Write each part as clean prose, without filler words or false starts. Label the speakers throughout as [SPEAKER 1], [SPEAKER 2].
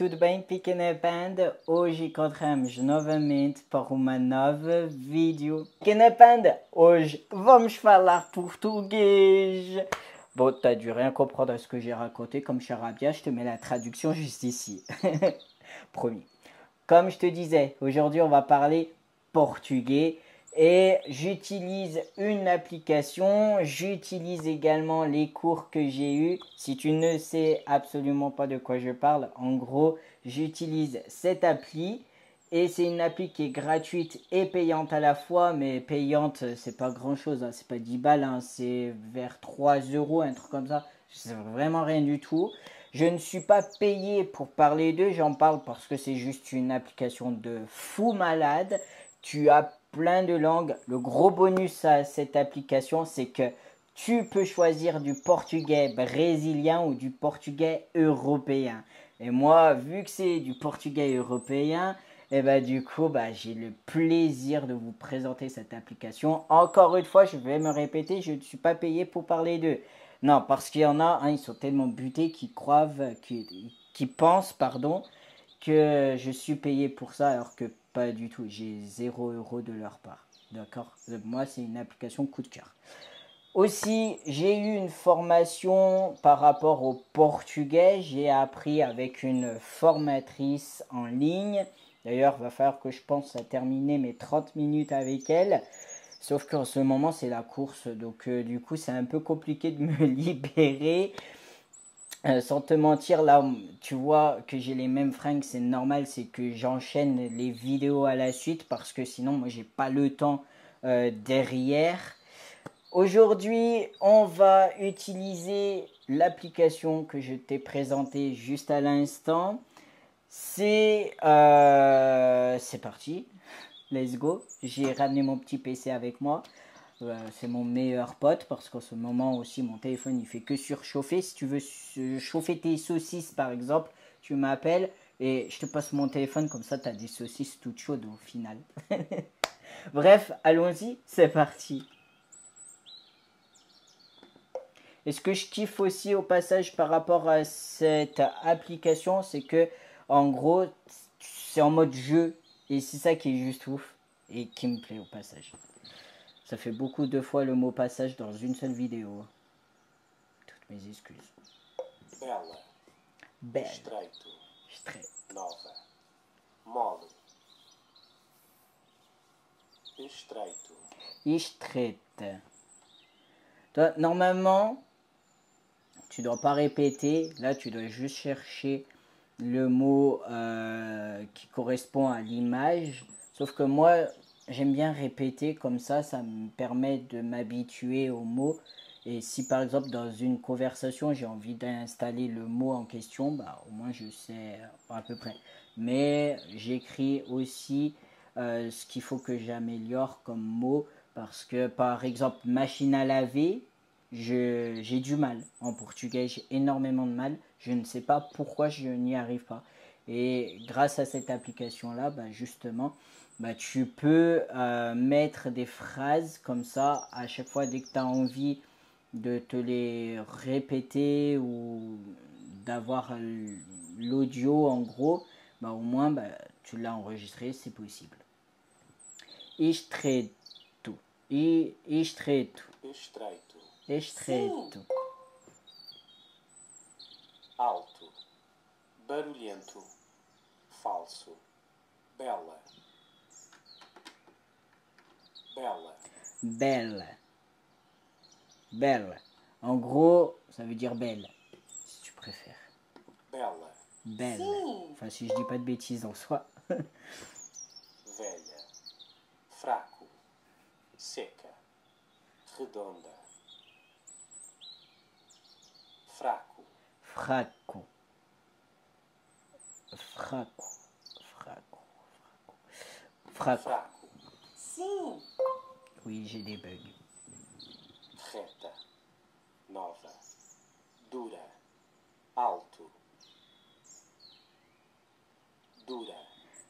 [SPEAKER 1] tudo bem, pequena banda? Hoje encontramos novamente para uma nova vídeo. Pequena banda, hoje vamos falar português. Bon, t'as dû rien comprendre à ce que j'ai raconté comme charabia, je te mets la traduction juste ici. Promis. Comme je te disais, aujourd'hui on va parler portugais. Et j'utilise une application, j'utilise également les cours que j'ai eus. Si tu ne sais absolument pas de quoi je parle, en gros, j'utilise cette appli. Et c'est une appli qui est gratuite et payante à la fois, mais payante, c'est pas grand chose, hein, c'est pas 10 balles, hein, c'est vers 3 euros, un truc comme ça. C'est vraiment rien du tout. Je ne suis pas payé pour parler d'eux, j'en parle parce que c'est juste une application de fou malade. Tu as plein de langues. Le gros bonus à cette application, c'est que tu peux choisir du portugais brésilien ou du portugais européen. Et moi, vu que c'est du portugais européen, et du coup, j'ai le plaisir de vous présenter cette application. Encore une fois, je vais me répéter, je ne suis pas payé pour parler d'eux. Non, parce qu'il y en a, ils sont tellement butés qu'ils croient, qu'ils pensent, pardon, que je suis payé pour ça, alors que pas du tout. J'ai 0 € de leur part. D'accord? Moi, c'est une application coup de cœur. Aussi, j'ai eu une formation par rapport au portugais. J'ai appris avec une formatrice en ligne. D'ailleurs, il va falloir que je pense à terminer mes 30 minutes avec elle. Sauf qu'en ce moment, c'est la course. Donc, du coup, c'est un peu compliqué de me libérer. Sans te mentir, là, tu vois que j'ai les mêmes fringues, c'est normal, c'est que j'enchaîne les vidéos à la suite parce que sinon, moi, j'ai pas le temps derrière. Aujourd'hui, on va utiliser l'application que je t'ai présentée juste à l'instant. C'est parti, let's go. J'ai ramené mon petit PC avec moi. C'est mon meilleur pote parce qu'en ce moment aussi mon téléphone il fait que surchauffer. Si tu veux chauffer tes saucisses par exemple, tu m'appelles et je te passe mon téléphone, comme ça tu as des saucisses toutes chaudes au final. Bref, allons-y, c'est parti. Et ce que je kiffe aussi au passage par rapport à cette application, c'est que en gros c'est en mode jeu et c'est ça qui est juste ouf et qui me plaît au passage. Ça fait beaucoup de fois le mot passage dans une seule vidéo. Toutes mes excuses.
[SPEAKER 2] Bela.
[SPEAKER 1] Belle.
[SPEAKER 2] Estreito.
[SPEAKER 1] Estreito.
[SPEAKER 2] Nova. Mole. Estreito.
[SPEAKER 1] Estreite. Toi, normalement, tu dois pas répéter. Là, tu dois juste chercher le mot qui correspond à l'image. Sauf que moi, j'aime bien répéter comme ça me permet de m'habituer au mot. Et si par exemple dans une conversation j'ai envie d'installer le mot en question, au moins je sais à peu près. Mais j'écris aussi ce qu'il faut que j'améliore comme mot parce que par exemple machine à laver, j'ai du mal en portugais, j'ai énormément de mal. Je ne sais pas pourquoi je n'y arrive pas. Et grâce à cette application-là, justement, tu peux mettre des phrases comme ça à chaque fois dès que tu as envie de te les répéter ou d'avoir l'audio en gros, au moins tu l'as enregistré, c'est possible. Estreito. Estreito.
[SPEAKER 2] Estreito.
[SPEAKER 1] Estreito.
[SPEAKER 2] Alto. Barulhento. Falso. Bela. Bela.
[SPEAKER 1] Belle. Belle. En gros, ça veut dire belle, si tu préfères.
[SPEAKER 2] Bela.
[SPEAKER 1] Belle. Enfin, si je dis pas de bêtises en soi.
[SPEAKER 2] Velha. Fraco. Seca. Redonda. Fraco.
[SPEAKER 1] Fraco. Fraco. Fraco. Fraco.
[SPEAKER 2] Fraco. Sim.
[SPEAKER 1] Oui, j'ai des bugs.
[SPEAKER 2] Reta. Nova. Dura. Alto. Dura.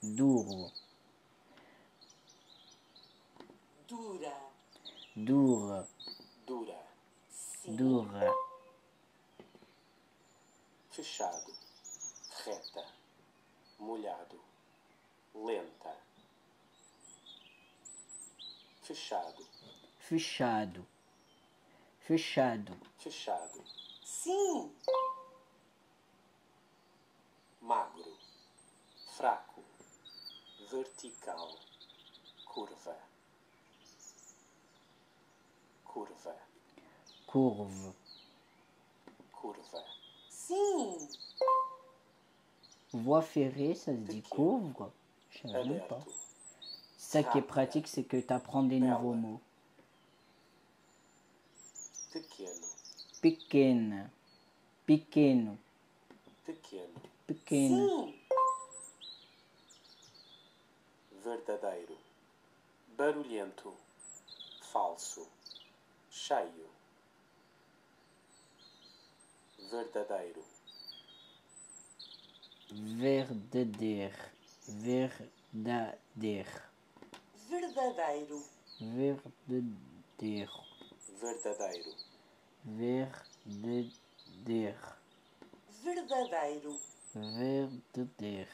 [SPEAKER 1] Duro.
[SPEAKER 2] Dura.
[SPEAKER 1] Dure.
[SPEAKER 2] Dura.
[SPEAKER 1] Dura.
[SPEAKER 2] Fechado. Reta. molhado, lenta, fechado,
[SPEAKER 1] fechado, fechado,
[SPEAKER 2] fechado,
[SPEAKER 3] Sim.
[SPEAKER 2] magro, fraco, vertical, curva, curva,
[SPEAKER 1] curve,
[SPEAKER 2] curva,
[SPEAKER 3] Sim.
[SPEAKER 1] voie ferrée, ça se dit
[SPEAKER 2] Pequeno.
[SPEAKER 1] couvre? Je savais même pas.
[SPEAKER 2] aberto,
[SPEAKER 1] Ça qui est pratique, c'est que tu apprends des nouveaux mots.
[SPEAKER 2] pequeno,
[SPEAKER 1] Pequena, pequeno,
[SPEAKER 2] pequeno,
[SPEAKER 1] pequena,
[SPEAKER 3] Sim.
[SPEAKER 2] verdadeiro, barulhento, falso, cheio, verdadeiro,
[SPEAKER 1] verdadeiro, verdadeiro,
[SPEAKER 3] Verdadeiro.
[SPEAKER 1] verdadeiro,
[SPEAKER 2] verdadeiro,
[SPEAKER 1] verdadeiro,
[SPEAKER 3] Verdadeiro.
[SPEAKER 1] verdadeiro,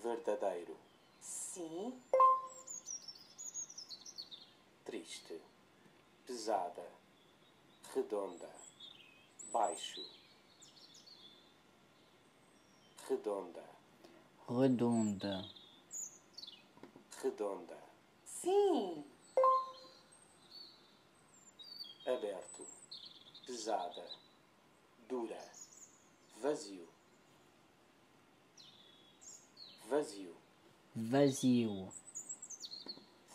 [SPEAKER 2] verdadeiro,
[SPEAKER 3] Sim.
[SPEAKER 2] triste, pesada, redonda, baixo, redonda,
[SPEAKER 1] redonda,
[SPEAKER 2] redonda,
[SPEAKER 3] Sim.
[SPEAKER 2] aberto, pesada, dura, vazio, vazio,
[SPEAKER 1] vazio,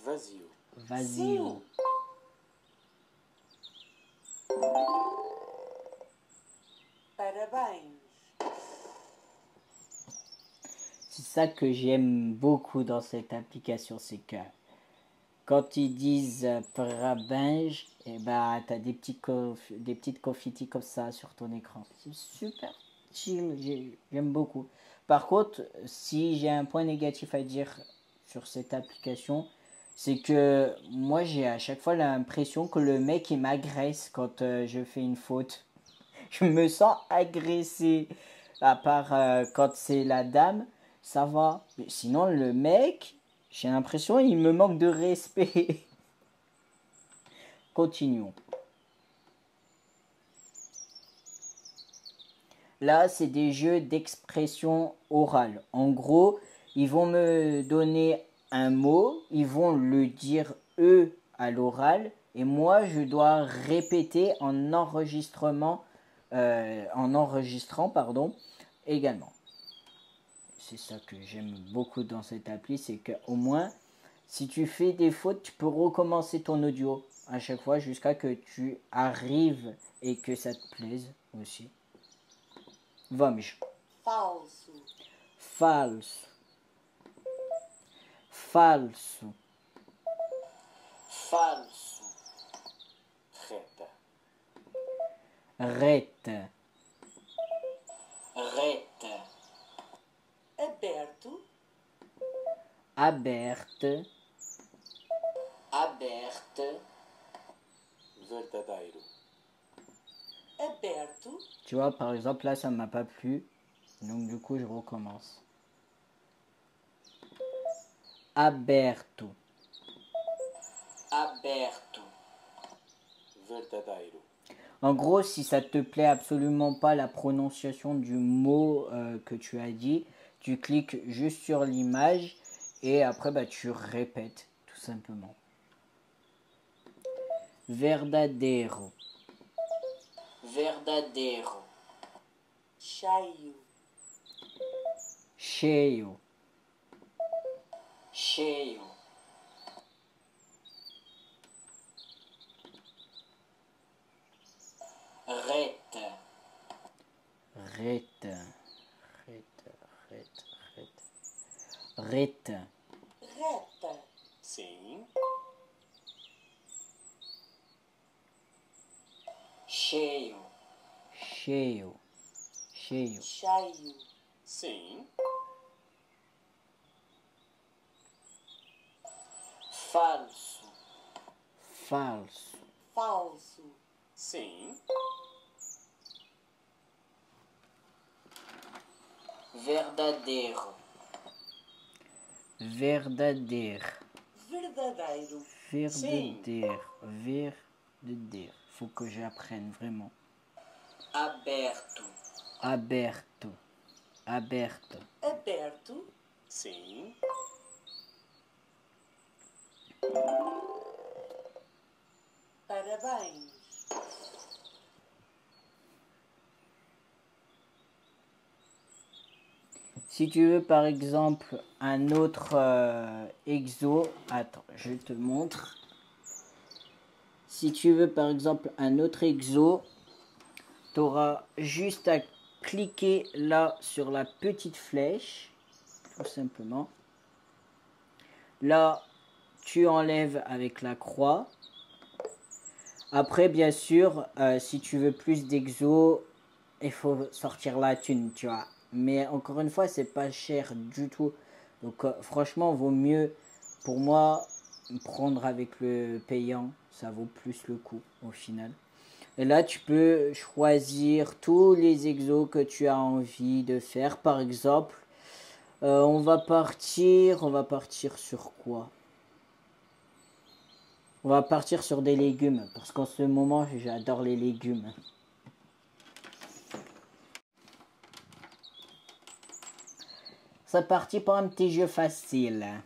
[SPEAKER 2] vazio,
[SPEAKER 1] vazio.
[SPEAKER 3] Parabéns.
[SPEAKER 1] C'est ça que j'aime beaucoup dans cette application, c'est que quand ils disent parabéns, et bah t'as des des petites confettis comme ça sur ton écran. C'est super chill, j'aime beaucoup. Par contre, si j'ai un point négatif à dire sur cette application, c'est que moi j'ai à chaque fois l'impression que le mec il m'agresse quand je fais une faute. Je me sens agressé. À part quand c'est la dame, ça va. Mais sinon, le mec, j'ai l'impression il me manque de respect. Continuons. Là, c'est des jeux d'expression orale. En gros, ils vont me donner un mot, ils vont le dire eux à l'oral, et moi, je dois répéter en enregistrant, pardon, également. C'est ça que j'aime beaucoup dans cette appli, c'est qu'au moins, si tu fais des fautes, tu peux recommencer ton audio à chaque fois jusqu'à que tu arrives et que ça te plaise aussi. Vamos.
[SPEAKER 3] Falso.
[SPEAKER 1] Falso. Falso.
[SPEAKER 3] Falso.
[SPEAKER 2] reta,
[SPEAKER 1] Reta.
[SPEAKER 3] Reta. Aberto.
[SPEAKER 1] Aberta.
[SPEAKER 3] Aberta.
[SPEAKER 2] verdadeiro,
[SPEAKER 3] Aberto.
[SPEAKER 1] Tu vois, par exemple, là, ça m'a pas plu. Donc, du coup, je recommence. Aberto.
[SPEAKER 3] Aberto.
[SPEAKER 2] verdadeiro,
[SPEAKER 1] En gros, si ça te plaît absolument pas la prononciation du mot que tu as dit, tu cliques juste sur l'image et après bah, tu répètes tout simplement. Verdadeiro.
[SPEAKER 3] Verdadeiro. Cheio.
[SPEAKER 1] Cheio.
[SPEAKER 3] Cheio. Reta.
[SPEAKER 1] Reta. Reta. Reta. Reta. Reta.
[SPEAKER 3] Reta.
[SPEAKER 2] sim,
[SPEAKER 3] Cheio.
[SPEAKER 1] Cheio. Cheio.
[SPEAKER 3] Cheio.
[SPEAKER 2] sim,
[SPEAKER 3] Falso.
[SPEAKER 1] Falso.
[SPEAKER 3] Falso.
[SPEAKER 2] sim,
[SPEAKER 3] Verdadeiro.
[SPEAKER 1] Verdadeiro.
[SPEAKER 3] Verdadeiro.
[SPEAKER 1] Verdadeiro. Verdadeiro. Faut que j'apprenne vraiment.
[SPEAKER 3] Aberto.
[SPEAKER 1] Aberto. Aberto.
[SPEAKER 3] Aberto.
[SPEAKER 2] Sim.
[SPEAKER 3] Parabéns.
[SPEAKER 1] Si tu veux par exemple un autre exo, attends, je te montre. Si tu veux par exemple un autre exo, tu auras juste à cliquer là sur la petite flèche, tout simplement. Là, tu enlèves avec la croix. Après, bien sûr, si tu veux plus d'exo, il faut sortir la thune, tu vois. Mais encore une fois, c'est pas cher du tout. Donc franchement, vaut mieux pour moi prendre avec le payant. Ça vaut plus le coup au final. Et là, tu peux choisir tous les exos que tu as envie de faire. Par exemple, on va partir sur quoi? On va partir sur des légumes. Parce qu'en ce moment, j'adore les légumes. C'est parti pour un petit jeu facile.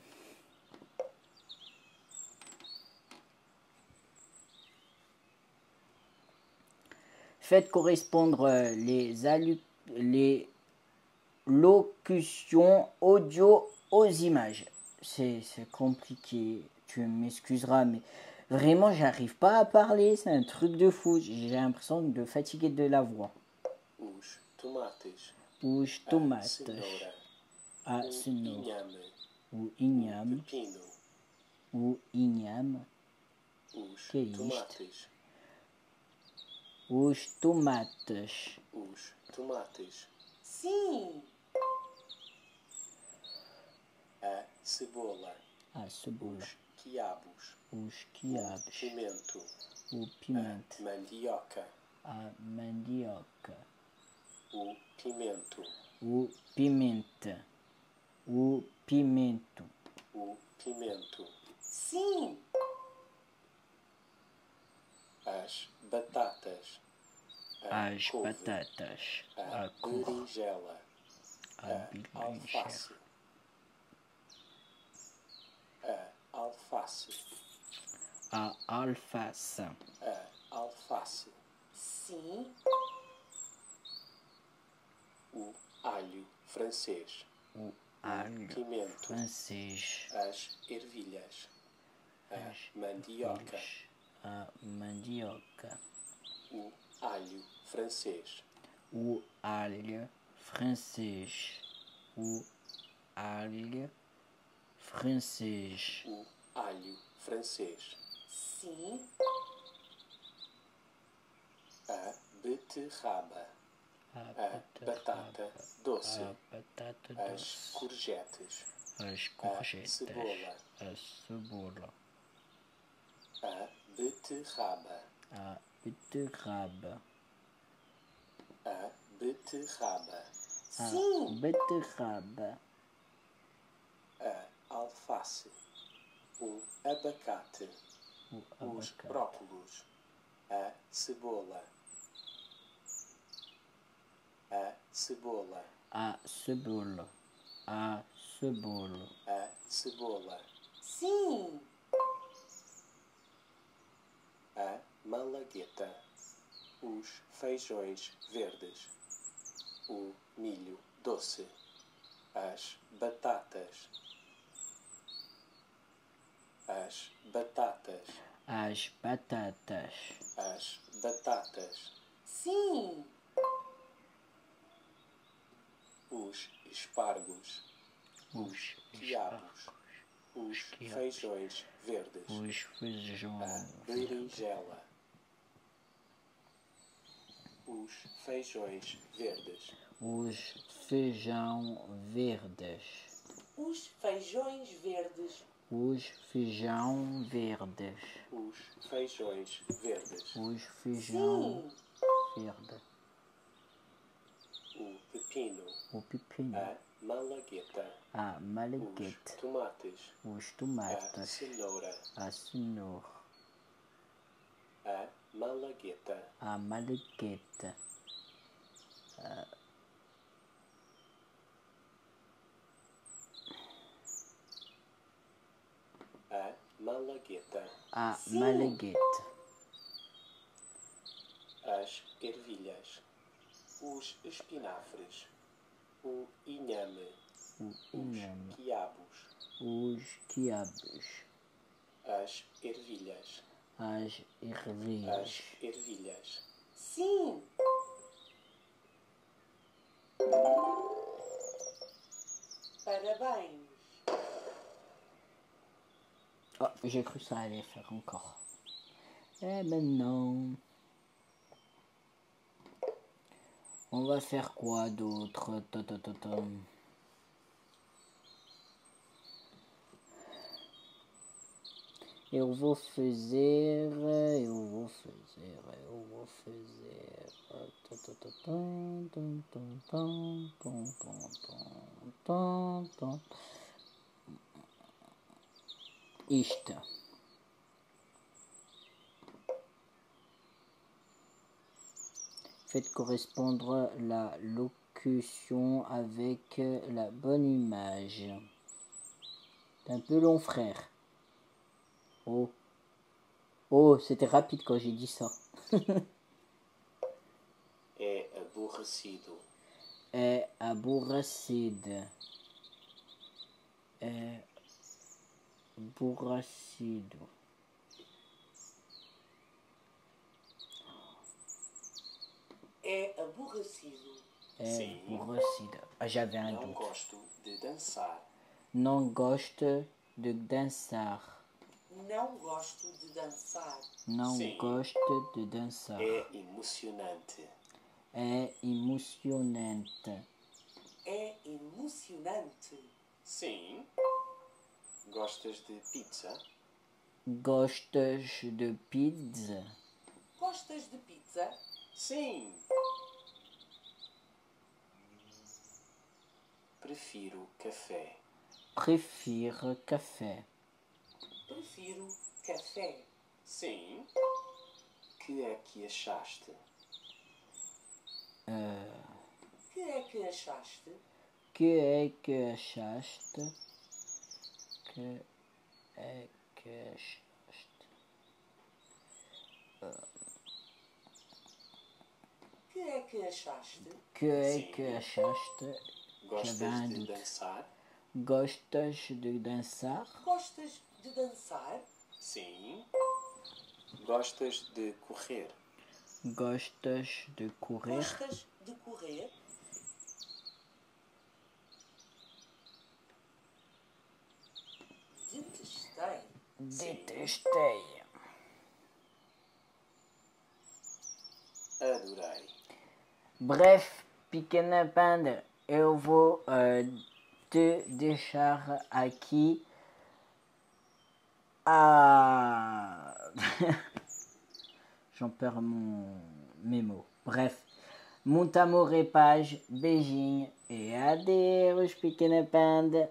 [SPEAKER 1] Faites correspondre les locutions audio aux images. C'est compliqué, tu m'excuseras, mais vraiment, j'arrive pas à parler. C'est un truc de fou. J'ai l'impression de fatiguer de la voix.
[SPEAKER 2] Os tomates.
[SPEAKER 1] Os
[SPEAKER 2] A
[SPEAKER 1] tomates.
[SPEAKER 2] cenoura.
[SPEAKER 1] A
[SPEAKER 2] O
[SPEAKER 1] cenoura.
[SPEAKER 2] inhame.
[SPEAKER 1] O
[SPEAKER 2] O
[SPEAKER 1] inhame.
[SPEAKER 2] pepino.
[SPEAKER 1] O inhame.
[SPEAKER 2] Os
[SPEAKER 1] Que é isto?
[SPEAKER 2] tomates.
[SPEAKER 1] Os tomates.
[SPEAKER 2] Os tomates.
[SPEAKER 3] Sim.
[SPEAKER 2] A cebola.
[SPEAKER 1] A cebola.
[SPEAKER 2] Os quiabos.
[SPEAKER 1] Os
[SPEAKER 2] O
[SPEAKER 1] quiabos.
[SPEAKER 2] pimento.
[SPEAKER 1] O
[SPEAKER 2] A
[SPEAKER 1] pimento.
[SPEAKER 2] mandioca.
[SPEAKER 1] A mandioca.
[SPEAKER 2] O pimento.
[SPEAKER 1] O pimenta. O pimento.
[SPEAKER 2] O pimento.
[SPEAKER 3] Sim.
[SPEAKER 2] As batatas. A
[SPEAKER 1] As
[SPEAKER 2] couve.
[SPEAKER 1] batatas.
[SPEAKER 2] A
[SPEAKER 1] A couve.
[SPEAKER 2] berinjela.
[SPEAKER 1] A
[SPEAKER 2] A
[SPEAKER 1] berinjela.
[SPEAKER 2] alface. A alface.
[SPEAKER 1] A alface.
[SPEAKER 2] A alface.
[SPEAKER 3] Sim.
[SPEAKER 2] O alho francês.
[SPEAKER 1] O alho
[SPEAKER 2] Pimento.
[SPEAKER 1] francês.
[SPEAKER 2] As ervilhas. A
[SPEAKER 1] As
[SPEAKER 2] mandioca.
[SPEAKER 1] A mandioca.
[SPEAKER 2] O alho francês.
[SPEAKER 1] O alho francês. O alho francês.
[SPEAKER 2] O alho francês.
[SPEAKER 3] Sim.
[SPEAKER 2] A beterraba.
[SPEAKER 1] A
[SPEAKER 2] A batata doce.
[SPEAKER 1] A batata
[SPEAKER 2] As
[SPEAKER 1] doce.
[SPEAKER 2] courgettes.
[SPEAKER 1] As
[SPEAKER 2] A
[SPEAKER 1] courgettes.
[SPEAKER 2] cebola.
[SPEAKER 1] A cebola.
[SPEAKER 2] A beterraba.
[SPEAKER 1] A beterraba.
[SPEAKER 2] A beterraba.
[SPEAKER 1] A
[SPEAKER 3] Sim.
[SPEAKER 1] beterraba.
[SPEAKER 2] A alface. O abacate.
[SPEAKER 1] O
[SPEAKER 2] Os
[SPEAKER 1] abacate.
[SPEAKER 2] brócolos. A cebola. A cebola.
[SPEAKER 1] A cebola. A cebola.
[SPEAKER 2] A cebola.
[SPEAKER 3] Sim.
[SPEAKER 2] A malagueta. Os feijões verdes. O milho doce. As batatas. As batatas.
[SPEAKER 1] As batatas.
[SPEAKER 2] As batatas.
[SPEAKER 3] Sim.
[SPEAKER 2] Os espargos.
[SPEAKER 1] Os
[SPEAKER 2] quiabos. Os
[SPEAKER 1] quiabos.
[SPEAKER 2] feijões verdes.
[SPEAKER 1] Os
[SPEAKER 2] A
[SPEAKER 1] feijões.
[SPEAKER 2] berinjela. Os feijões verdes.
[SPEAKER 1] Os feijão verdes.
[SPEAKER 3] Os feijões verdes.
[SPEAKER 1] Os feijão verdes.
[SPEAKER 2] Os feijões verdes.
[SPEAKER 1] Os feijão
[SPEAKER 3] Sim.
[SPEAKER 1] verde.
[SPEAKER 2] o pepino,
[SPEAKER 1] o pepino,
[SPEAKER 2] a malagueta,
[SPEAKER 1] a
[SPEAKER 2] os
[SPEAKER 1] malagueta,
[SPEAKER 2] tomates,
[SPEAKER 1] os
[SPEAKER 2] a
[SPEAKER 1] tomates,
[SPEAKER 2] cenoura,
[SPEAKER 1] a cenoura,
[SPEAKER 2] a malagueta,
[SPEAKER 1] a malagueta,
[SPEAKER 2] a malagueta,
[SPEAKER 1] a
[SPEAKER 3] Sim.
[SPEAKER 1] malagueta,
[SPEAKER 2] as ervilhas, os espinafres, o inhame,
[SPEAKER 1] o
[SPEAKER 2] os
[SPEAKER 1] inhame,
[SPEAKER 2] quiabos,
[SPEAKER 1] os quiabos,
[SPEAKER 2] as ervilhas,
[SPEAKER 1] as
[SPEAKER 2] as
[SPEAKER 1] ervilhas,
[SPEAKER 2] ervilhas,
[SPEAKER 3] Sim. Parabéns.
[SPEAKER 1] Oh, j'ai cru ça allait faire encore. Eh ben non. On va faire quoi d'autre? Eu vou fazer. Isto. Faites correspondre la locution avec la bonne image. C'est un peu long, frère. Oh. Oh, c'était rapide quand j'ai dit ça.
[SPEAKER 2] é aborrecido,
[SPEAKER 1] É aborrecido. É aborrecido.
[SPEAKER 3] É aborrecido.
[SPEAKER 1] É
[SPEAKER 2] Sim.
[SPEAKER 1] aborrecido. Ah, j'avais un
[SPEAKER 2] não
[SPEAKER 1] doute.
[SPEAKER 2] gosto de dançar,
[SPEAKER 1] Não gosto de dançar.
[SPEAKER 3] Não gosto de dançar.
[SPEAKER 1] Não
[SPEAKER 2] Sim.
[SPEAKER 1] gosto de dançar.
[SPEAKER 2] é emocionante,
[SPEAKER 1] É emocionante.
[SPEAKER 3] É emocionante.
[SPEAKER 2] sim, gostas de pizza,
[SPEAKER 1] Gostas de pizza?
[SPEAKER 3] Gostas de pizza?
[SPEAKER 2] sim, prefiro café,
[SPEAKER 1] Prefiro café.
[SPEAKER 3] Prefiro café.
[SPEAKER 2] sim, que é que achaste,
[SPEAKER 3] Que é que achaste?
[SPEAKER 1] Que é que achaste? Que é que achaste?
[SPEAKER 3] Que é que achaste?
[SPEAKER 1] Que é
[SPEAKER 2] Sim.
[SPEAKER 1] que achaste?
[SPEAKER 2] gostas
[SPEAKER 1] J'avais un
[SPEAKER 2] de
[SPEAKER 1] doute.
[SPEAKER 2] dançar,
[SPEAKER 1] Gostas de dançar?
[SPEAKER 3] Gostas de dançar?
[SPEAKER 2] sim, gostas de correr,
[SPEAKER 1] Gostas de correr?
[SPEAKER 3] Gostas de correr? Detestei.
[SPEAKER 1] Detestei.
[SPEAKER 2] adorei,
[SPEAKER 1] Bref, pequena panda, eu vou te deixar aqui a... J'en perds mes mots. Bref, muito amor e paz, beijinho e adeus, pequena panda.